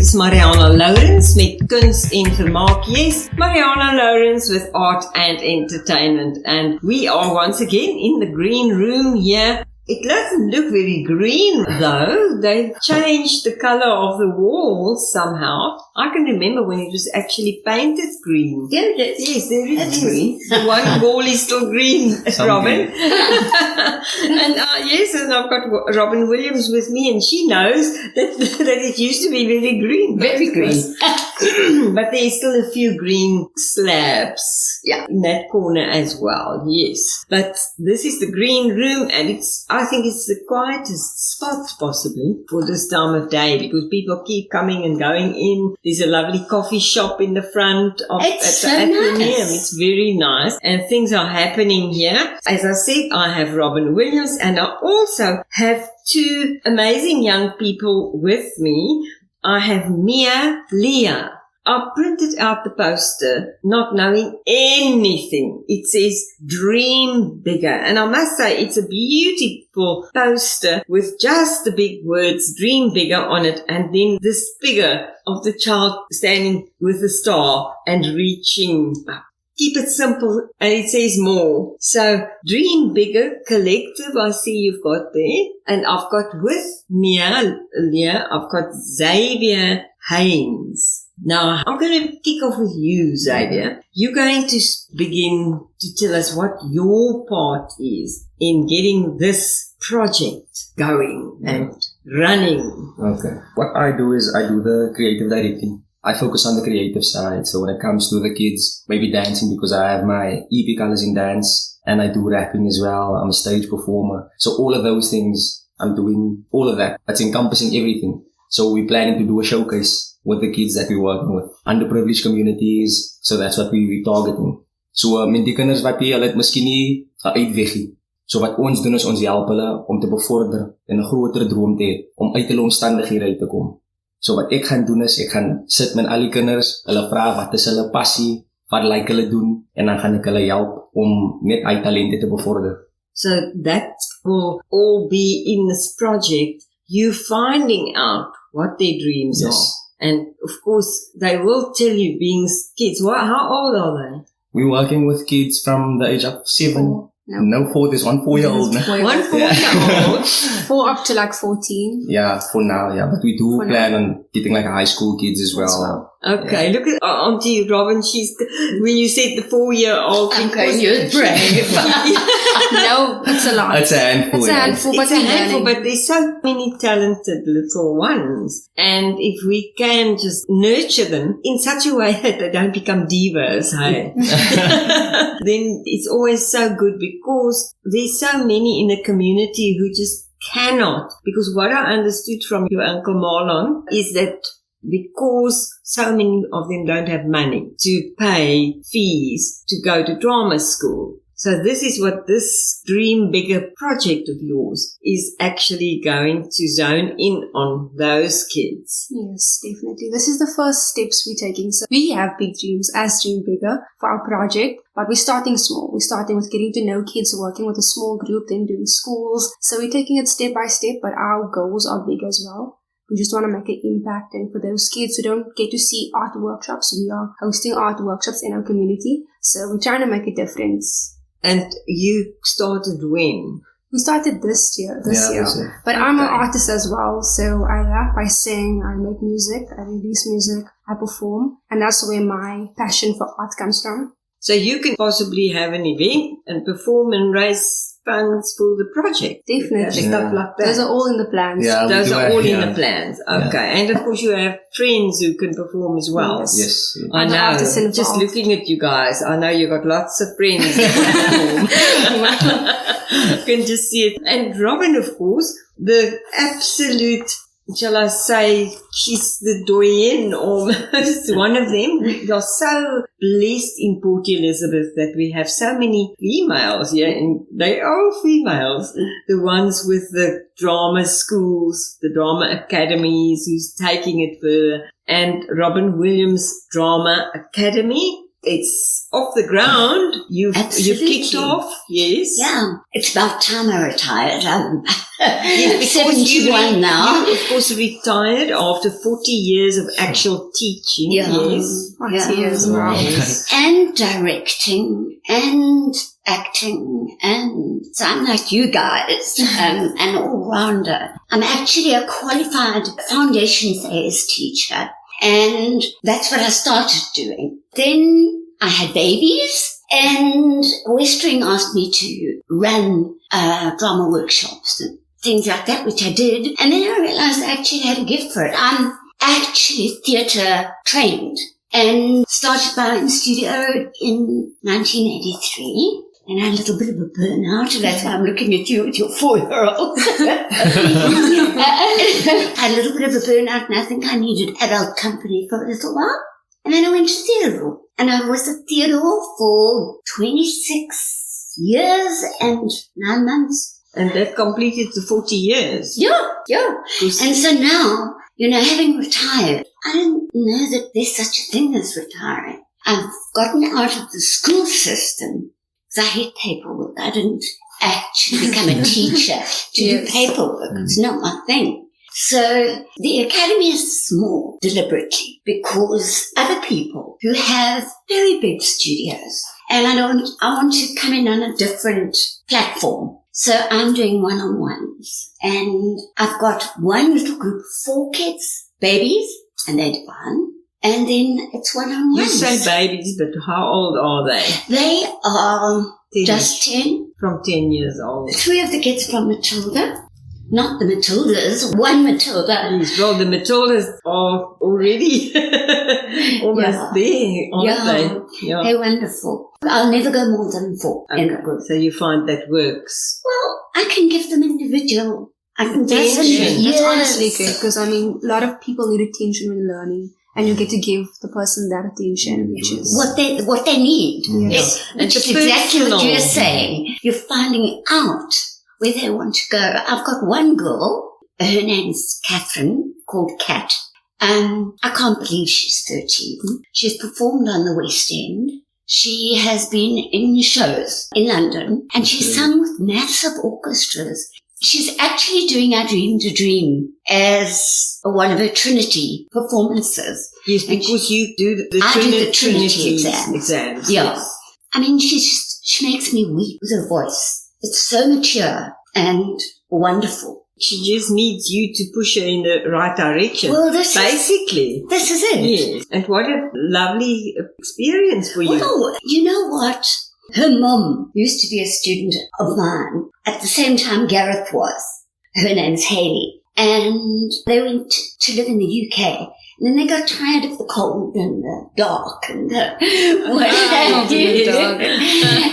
is Marianah Lourens met Kuns en Vermaak. Yes, Marianah Lourens with art and entertainment. And we are once again in the green room here. It doesn't look very green though. They've changed the colour of the walls somehow. I can remember when it was actually painted green. Yes, there is green. The one wall is still green, Robin. And yes, and I've got Robin Williams with me, and she knows that it used to be very green. Very green. But there's still a few green slabs in that corner as well, yes. But this is the green room, and I think it's the quietest spot possibly for this time of day because people keep coming and going in. There's a lovely coffee shop in the front of at the Athenaeum. It's very nice, and things are happening here. As I said, I have Robin Williams, and I also have two amazing young people with me. I have Liyah. I printed out the poster not knowing anything. It says dream bigger. And I must say it's a beautiful poster with just the big words dream bigger on it, and then this figure of the child standing with a star and reaching up. Keep it simple, and it says more. So, Dream Bigger Collective, I see you've got there. And I've got with Liyah, I've got Xavier Heynes. Now, I'm going to kick off with you, Xavier. You're going to begin to tell us what your part is in getting this project going and running. Okay. What I do is I do the creative directing. I focus on the creative side. So when it comes to the kids, maybe dancing, because I have my EP colors in dance, and I do rapping as well. I'm a stage performer. So all of those things, I'm doing all of that. That's encompassing everything. So we're planning to do a showcase with the kids that we're working with. Underprivileged communities. So that's what we're targeting. So met die kinders wat hulle het miskien nie uitweg nie. So wat ons doen is ons help hulle om te bevorder en 'n groter droom te hê om uit hulle omstandighede uit te kom. So wat ek gaan doen is, ek gaan sit met al die kinders, hulle vra wat is hulle passie, wat like hulle doen, en dan gaan ek hulle help om net uit talente te bevorder. So that will all be in this project, you finding out what their dreams are. And of course, they will tell you being kids. How old are they? We're working with kids from the age of 7. No, 4. There's 1 4-year-old. 1 4-year-old. 4 up to like 14. Yeah, for now, yeah. But we do plan on getting like high school kids as well. Okay, look at Auntie Robin. When you said the 4-year-old. Okay, you're brave. No, it's a lot. It's a handful. It's a handful, but there's so many talented little ones. And if we can just nurture them in such a way that they don't become divas, hey? Then it's always so good because there's so many in the community who just cannot. Because what I understood from your Uncle Marlon is that because so many of them don't have money to pay fees to go to drama school. So this is what this Dream Bigger project of yours is actually going to zone in on those kids. Yes, definitely. This is the first steps we're taking. So we have big dreams as Dream Bigger for our project, but we're starting small. We're starting with getting to know kids, working with a small group, then doing schools. So we're taking it step by step, but our goals are big as well. We just want to make an impact, and for those kids who don't get to see art workshops, we are hosting art workshops in our community. So we're trying to make a difference. And you started when? We started this year. But I'm an artist as well, so I rap, I sing, I make music, I release music, I perform, and that's where my passion for art comes from. So you can possibly have an event and perform and raise funds for the project. Definitely. Stuff like that. Those are all in the plans. Yeah, those are all in the plans. Okay. And of course you have friends who can perform as well. Yes. I know. Just looking at you guys, I know you got lots of friends who can perform. You can just see it. And Robin, of course, the absolute, shall I say, she's the doyenne, almost one of them. We are so blessed in Port Elizabeth that we have so many females here, and they are females. The ones with the drama schools, the drama academies, who's taking it further. And Robin Williams Drama Academy. it's off the ground. You've kicked off, yes. Yeah, it's about time I retired. I'm Yes, 71 now. You, of course, retired after 40 years of actual teaching. Yeah. Yes. 40 years, wow. Yes. And directing and acting, and so I'm like you guys, an all-rounder. I'm actually a qualified foundation phase teacher, and that's what I started doing. Then I had babies, and Westring asked me to run drama workshops and things like that, which I did. And then I realized I actually had a gift for it. I'm actually theatre trained and started my own studio in 1983. And I had a little bit of a burnout, and that's why I'm looking at you with your 4-year-old. I had a little bit of a burnout, and I think I needed adult company for a little while. And then I went to theatre. And I was at theatre for 26 years and 9 months. And that completed the 40 years. Yeah. And so now, having retired, I don't know that there's such a thing as retiring. I've gotten out of the school system. I hate paperwork. I didn't actually become a teacher to do paperwork. It's not my thing. So the academy is small deliberately because other people who have very big studios, and I want to come in on a different platform. So I'm doing one-on-ones, and I've got one little group of 4 kids, babies, and they're divine. And then it's one-on-ones. You say babies, but how old are they? They are just 10. From 10 years old. 3 of the kids from Matilda. Not the Matildas, one Matilda. Yes, well, the Matildas are already almost there, aren't they? Yeah. They're wonderful. I'll never go more than 4 in a group. So you find that works? Well, I can give them individual attention. That's honestly good, because a lot of people need attention when learning. And you get to give the person that attention, which is what they need. Yes. Which is exactly what you're saying. You're finding out where they want to go. I've got one girl, her name's Catherine, called Kat. I can't believe she's 13. She's performed on the West End. She has been in shows in London, and she's sung with massive orchestras. She's actually doing I Dream to Dream as one of her Trinity performances. Yes, because you do the Trinity exams. Yeah. Yes. She makes me weep with her voice. It's so mature and wonderful. She just needs you to push her in the right direction. Well, this is it. Yes. And what a lovely experience for you. Well, you know what? Her mum used to be a student of mine at the same time Gareth was. Her name's Hayley. And they went to live in the UK. And then they got tired of the cold and the dark and what have you.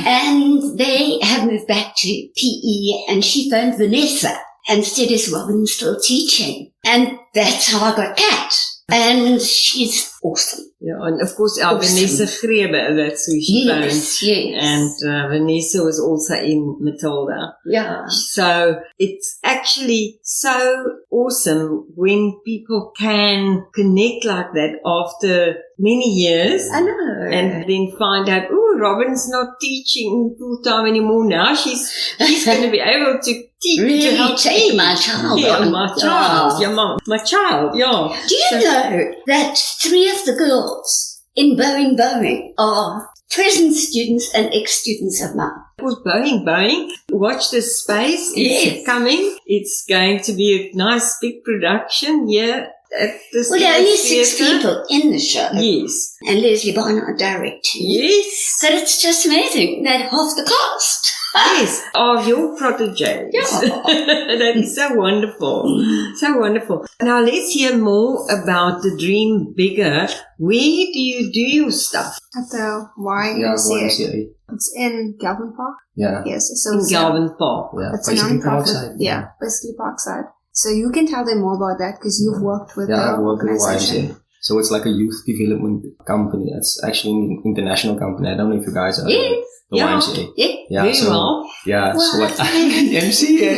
And they have moved back to PE, and she phoned Vanessa and said, "Is Robin still teaching?" And that's how I got Kat. And she's awesome. Yeah, and of course our Vanessa Grebe, that's who she phoned. Yes. And Vanessa was also in Matilda. Yeah. So it's actually so awesome when people can connect like that after many years. I know. And then find out, Robin's not teaching full time anymore now. She's going to be able to teach. Really to help take me. my child Yeah, on. my child. Oh. Yeah, my child. Yeah. Do you know that 3 of the girls in Boeing are present students and ex-students of mine? Of course, Boeing. Watch this space. It's coming. It's going to be a nice big production here at this. Well, there are only 6 people in the show. Yes. And Leslie Barnard directing. Yes. But it's just amazing that half the cast. Yes, of your proteges. Yeah. That is so wonderful. So wonderful. Now let's hear more about the Dream Bigger. Where do you do your stuff? At the YMCA. Yeah, YMCA. It's in Galvin Park. Yeah. Yes. So In Galvin Park. Yeah. it's a Basically non-profit. Parkside. Yeah, basically Parkside. So you can tell them more about that because you've worked with the I've worked with organization. YMCA. So it's like a youth development company. It's actually an international company. I don't know if you guys are Yes. the YMCA. Yeah. Very well. Yeah. Well, So what? MCA.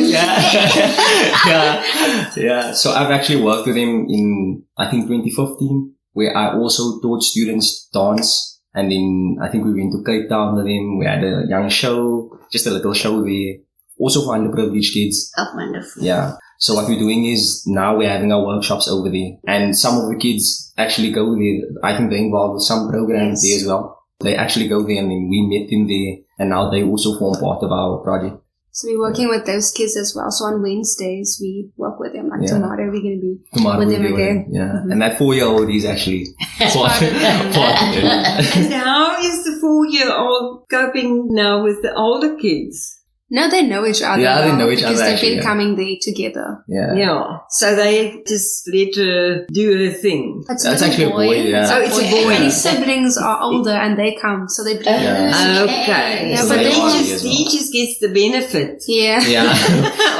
Yeah. So I've actually worked with him in, I think, 2015, where I also taught students dance And then I think we went to Cape Town with him. We had a young show, just a little show there. Also for underprivileged kids. Oh, wonderful. Yeah. So what we're doing is now we're having our workshops over there. And some of the kids actually go there. I think they're involved with some programs there as well. They actually go there and then we met them there. And now they also form part of our project. So we're working with those kids as well. So on Wednesdays, we work with them. Like tomorrow, we're going to be with them again. Yeah. Mm-hmm. And that 4-year-old is actually part of it. And how is the 4-year-old coping now with the older kids? No, they know each other. Yeah, they know each other. Because they've been coming there together. Yeah. So they just let her do her thing. It's actually a boy, yeah. Oh, it's a boy. And his siblings are older and they come. So they bring Okay. Yeah, So but he just gets the benefit Yeah.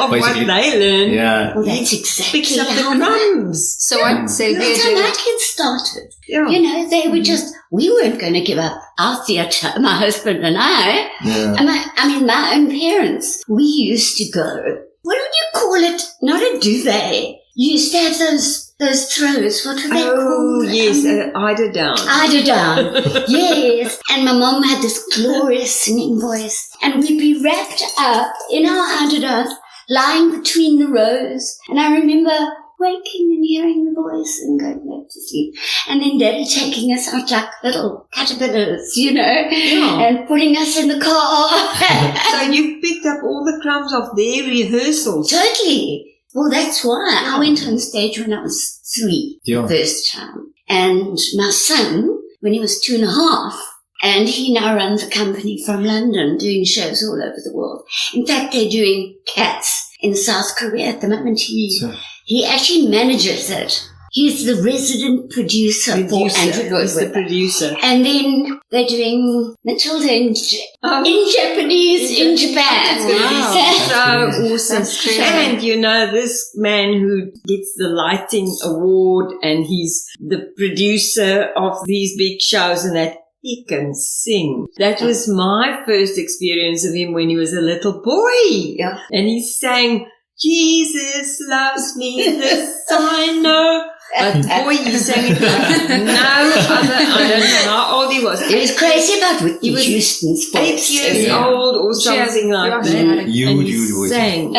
of what they learn. Yeah. Well, that's exactly Picks up the how crumbs. So what Xavier that's how did. my kids started. Yeah. You know, they were just, we weren't going to give up our theatre, my husband and I. Yeah. And my own parents. We used to go, what would you call it? Not a duvet. You used to have those throws. What were they called? Oh, yes, eider down. Eider down. Yes. And my mom had this glorious singing voice. And we'd be wrapped up in our eider downs, lying between the rows. And I remember waking and hearing the voice and going back to sleep. And then Daddy taking us out like little caterpillars, you know, and putting us in the car. So you picked up all the crumbs of their rehearsals. Totally. Well, that's why I went on stage when I was 3, first time. And my son, when he was 2.5, and he now runs a company from London doing shows all over the world. In fact, they're doing Cats in South Korea at the moment. He actually manages it. He's the resident producer for Andrew Lloyd He's the producer. And then they're doing Matilda in Japanese in Japan. Wow. So awesome. And you know, this man who gets the lighting award and he's the producer of these big shows and that, he can sing. That was my first experience of him when he was a little boy. Yeah. And he sang, Jesus loves me, this I know. But boy, he sang it like no other. I don't know how old he was. He was crazy about Whitney Houston's voice. 8 years old or something like that. Huge voice. Sang.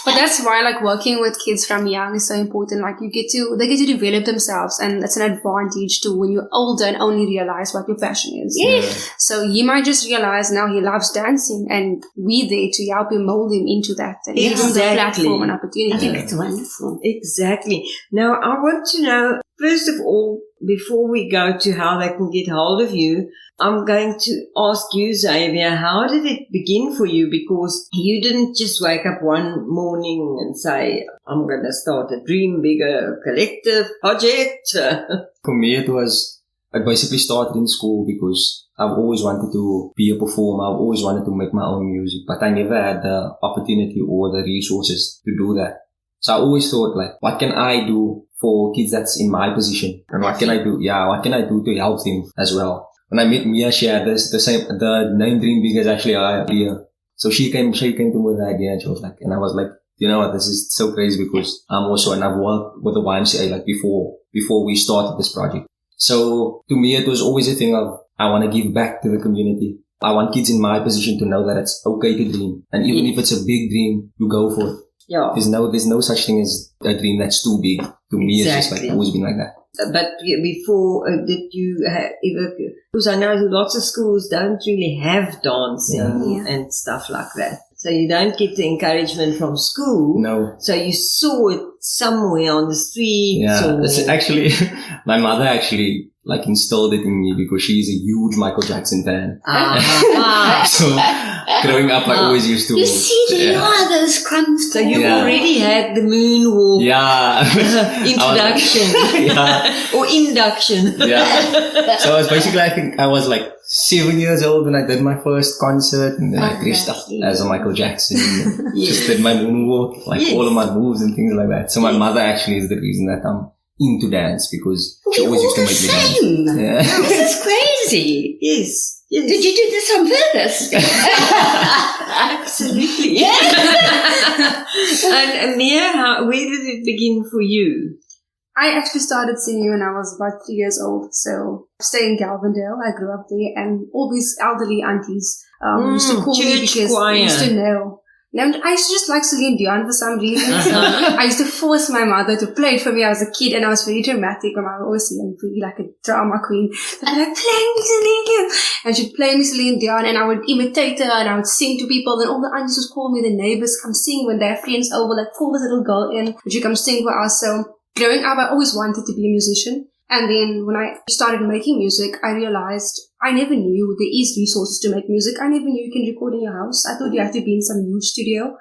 But that's why like working with kids from young is so important. Like they get to develop themselves, and that's an advantage to when you're older and only realize what your passion is. Yes. So you might just realize now he loves dancing, and we're there to help him mold him into that and give him the platform and opportunity. I think it's wonderful. Exactly. Now I want to know, first of all, before we go to how they can get hold of you, I'm going to ask you, Xavier, how did it begin for you? Because you didn't just wake up one morning and say, I'm going to start a Dream Bigger collective project. For me, it basically started in school because I've always wanted to be a performer. I've always wanted to make my own music, but I never had the opportunity or the resources to do that. So I always thought, like, what can I do for kids that's in my position? And what can I do? Yeah, what can I do to help them as well? When I met Mia, she had the name Dream Big is actually our idea. So she came to me with the idea and she was like, and I was like, you know what, this is so crazy because I'm also, and I've worked with the YMCA like before we started this project. So to me, it was always a thing of, I want to give back to the community. I want kids in my position to know that it's okay to dream. And even if it's a big dream, you go for it. Yeah. There's no such thing as a dream that's too big. To me, it's just like always been like that. But before, did you ever, because I know lots of schools don't really have dancing and stuff like that. So you don't get the encouragement from school. No. So you saw it somewhere on the street. Yeah, it's actually, my mother actually like instilled it in me because she's a huge Michael Jackson fan. So growing up, I always used to. You see, there are those crumbs. So you already had the moonwalk. Introduction. Or induction. Yeah. So I was basically, I think I was like 7 years old when I did my first concert, and then I dressed up as a Michael Jackson. Just did my moonwalk, like all of my moves and things like that. So my mother actually is the reason that I'm into dance because she always used to make me dance. Yeah. This is crazy. Yes. Did you do this on purpose? Absolutely. And Mia, where did it begin for you? I actually started singing when I was about 3 years old. So I stay in Galvandale. I grew up there, and all these elderly aunties used to call me because they used to know. And I used to just like Celine Dion for some reason. So I used to force my mother to play it for me. I was a kid and I was very dramatic. My mother would always see me be like a drama queen. So I'd be like, play me Celine Dion. And she'd play me Celine Dion and I would imitate her and I would sing to people. And all the aunties would call me, the neighbors come sing when their friends over, like, pull this little girl in. Would you come sing for us? So growing up, I always wanted to be a musician. And then when I started making music, I realized I never knew there is resources to make music. I never knew you can record in your house. I thought you had to be in some huge studio.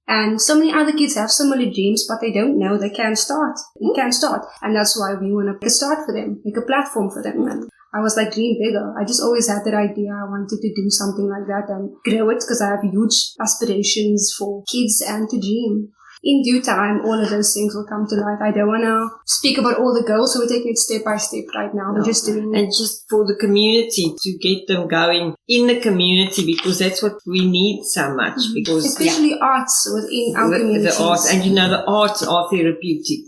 And so many other kids have similar dreams, but they don't know they can start. You can start. And that's why we want to make a start for them, make a platform for them. And I was like, dream bigger. I just always had that idea. I wanted to do something like that and grow it because I have huge aspirations for kids and to dream. In due time, all of those things will come to life. I don't want to speak about all the goals, so we're taking it step by step right now. We're just doing it. And just for the community, to get them going in the community, because that's what we need so much. Because especially arts within our community. The arts, and the arts are therapeutic.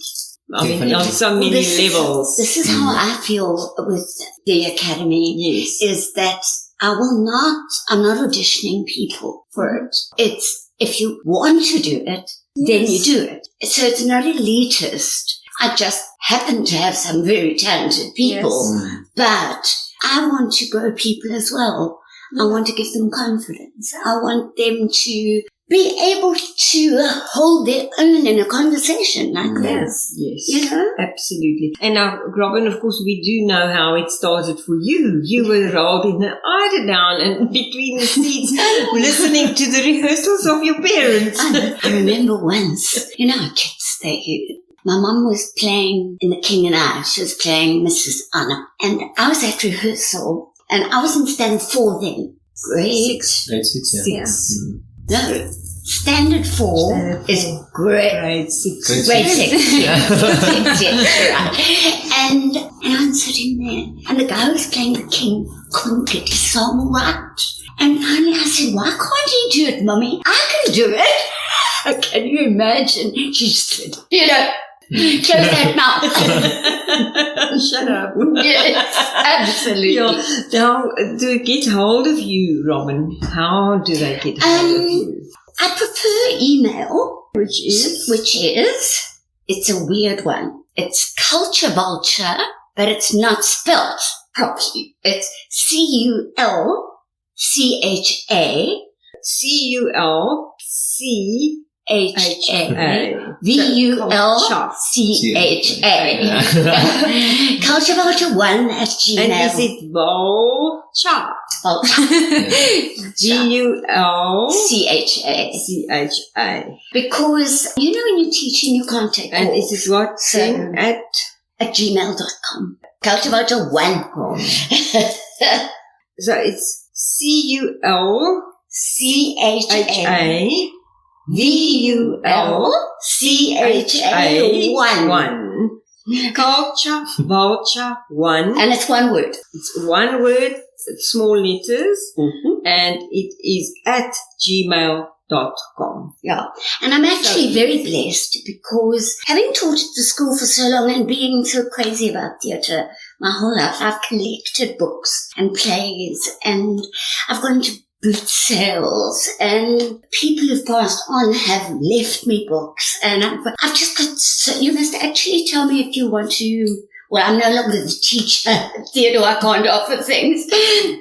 I mean, on so many levels. This is how I feel with the Academy. Yes. Is that I'm not auditioning people for it. It's, if you want to do it, then you do it. So it's not elitist. I just happen to have some very talented people, but I want to grow people as well. I want to give them confidence. I want them to be able to hold their own in a conversation like this. Yes. You know? Absolutely. And now, Robin, of course, we do know how it started for you. You were rolled in the eider down and between the seats listening to the rehearsals of your parents. I remember once, our kids, my mum was playing in The King and I. She was playing Mrs. Anna. And I was at rehearsal and I was in stand 4 then. Grade 6, yeah. No, standard 4 is grade 6. Grade 6. Yeah. Right. And I'm sitting there, and the guy who was playing the king couldn't get his song right. And finally I said, why can't he do it, Mummy? I can do it. Can you imagine? She said, close that mouth. Shut up. Yes, absolutely. Now, to get hold of you, Robin, how do they get hold of you? I prefer email. Which is, it's a weird one. It's Culture Vulture, but it's not spelt properly. It's CULCHA. VULCHA. Culturevulture1@gmail. And is it Vulture? GULCHA. Because, when you're teaching, you can't take And is it what? At gmail.com. Culturevulture1. So it's CULCHA. VULCHA1. Culture Vulture 1. And it's one word. It's one word, small letters, and it is at gmail.com. Yeah. And I'm actually very blessed because having taught at the school for so long and being so crazy about theatre my whole life, I've collected books and plays and I've gone to boot sales and people who've passed on have left me books and I've just got so, you must actually tell me if you want to. Well, I'm no longer the teacher at Theodore, I can't offer things,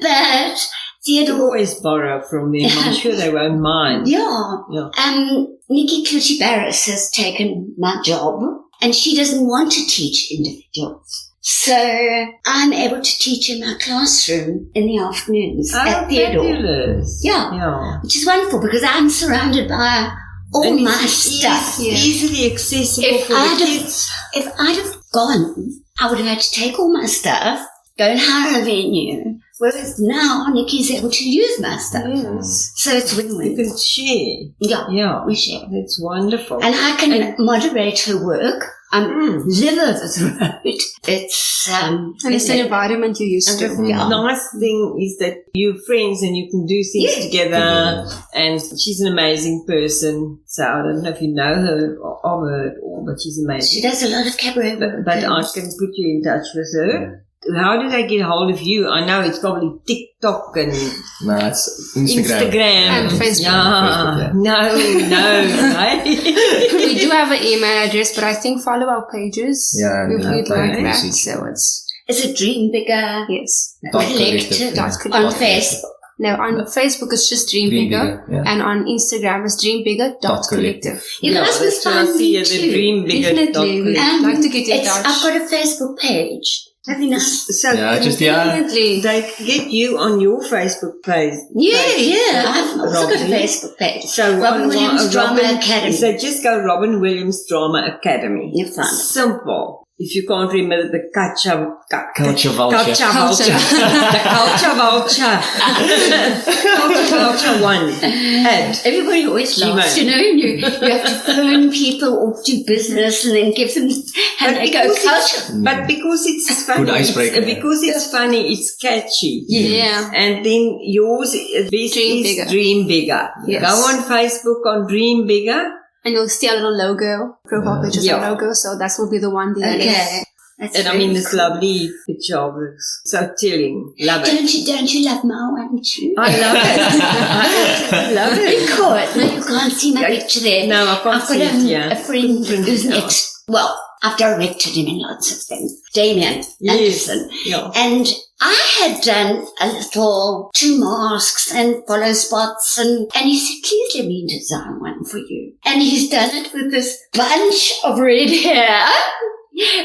but Theodore... You always borrow from them, I'm sure they won't mind. Yeah. Nikki Clutty Barris has taken my job and she doesn't want to teach individuals. So I'm able to teach in my classroom in the afternoons at Theodore. Fabulous. Yeah. Which is wonderful because I'm surrounded by all my stuff. Easily accessible for the kids. If I'd have gone, I would have had to take all my stuff, go and hire a venue. Whereas now Nikki's able to use my stuff. Yes. So it's win-win. You can share. Yeah. We share. That's wonderful. And I can moderate her work. live over the road. It's And it's an environment you're used to. The nice thing is that you're friends and you can do things together. And she's an amazing person. So I don't know if you know her or her at all, but she's amazing. She does a lot of cabaret work. But I can put you in touch with her. How did I get hold of you? I know it's probably TikTok and No, it's Instagram. And Facebook. Yeah. No, right? We do have an email address, but I think follow our pages. Yeah, We'd like that. message. So it's, It's a Dream Bigger yes. Collective on Facebook. No, on Facebook it's just Dream Bigger. Yeah. And on Instagram it's dreambigger.collective. You guys must so I find see me the too. Dream Bigger. Definitely. We'd like to get in touch. I've got a Facebook page. Very nice. So Definitely. they get you on your Facebook page. Yeah. I've also got a Facebook page. So Robin Williams Drama Academy. So just go Robin Williams Drama Academy. You find it. Simple. If you can't remember the Culture Vulture. Culture The Culture Vulture. Culture Vulture 1. Ad. Everybody always laughs, you know, you have to phone people or do business and then give them, and they go culture. But because it's funny, Good icebreaker. because it's funny, it's catchy. Yeah. And then yours is Dream Bigger. Yes. Go on Facebook on Dream Bigger. And you'll see a little logo, profile picture is a Yeah. logo, so that will be the one there. Okay. That's And I very mean, this cool. lovely picture of it. So chilling. Love it. Don't you love my one too? I love it. I love it. Because, no, you can't see my picture there. No, I can't I've see got it, yeah. a friend who's No. I've directed him in lots of things. Damien Anderson. Yeah. And I had done a little 2 masks and follow spots and he said, please let me design one for you. And he's done it with this bunch of red hair.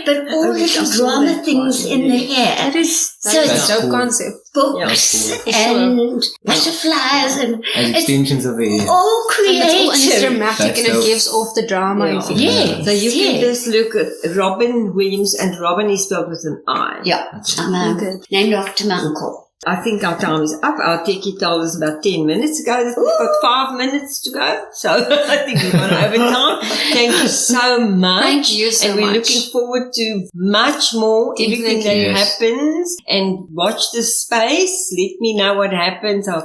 But all little drama things in the hair. That is it's dope cool. concept. books Yeah, and butterflies and And extensions of the hair. all And it's creative. dramatic That's and it dope. gives off the drama. Yeah. If you Yes, So you can yes. just look at Robin Williams, and Robin is spelled with an I. Yeah, I'm Good. named after my uncle. I think our time is up. Our techie told us about 10 minutes ago that we've got 5 minutes to go. So I think we've gone over time. Thank you so much. Thank you so and we're much. looking forward to much more, everything that Definitely. Yes. happens. And watch the space. Let me know what happens. I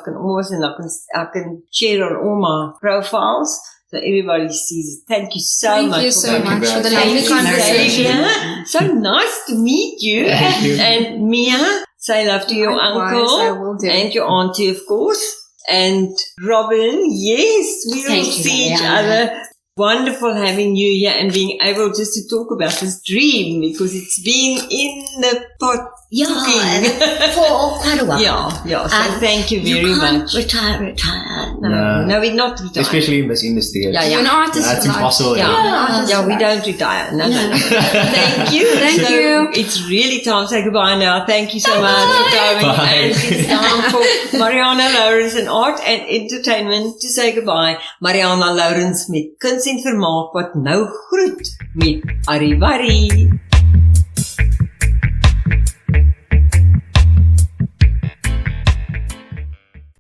can share on all my profiles. So everybody sees it. Thank you so Thank much. you for so coming. much for the Thank lovely you. conversation. Xavier. So nice to meet you. Thank you. And Mia, say love to your Likewise, uncle. I will do. And your auntie, of course. And Robin, yes, we will Thank you, see each Marianah. other. Wonderful having you here and being able just to talk about this dream, because it's been in the pot. Yeah, cooking. for quite a while. Yeah. So thank you very you can't much. retire. No, we're not retired. Especially in this industry. Yeah, You're an artist That's for life. impossible. Yeah, we don't retire. No. Thank you. Thank you. It's really time to say goodbye now. Thank you so much for coming. Bye. And it's time for Marianah Lourens in Art and Entertainment to say goodbye. Marianah Lourens met Kuns en Vermaak wat nou groet met Arrivari.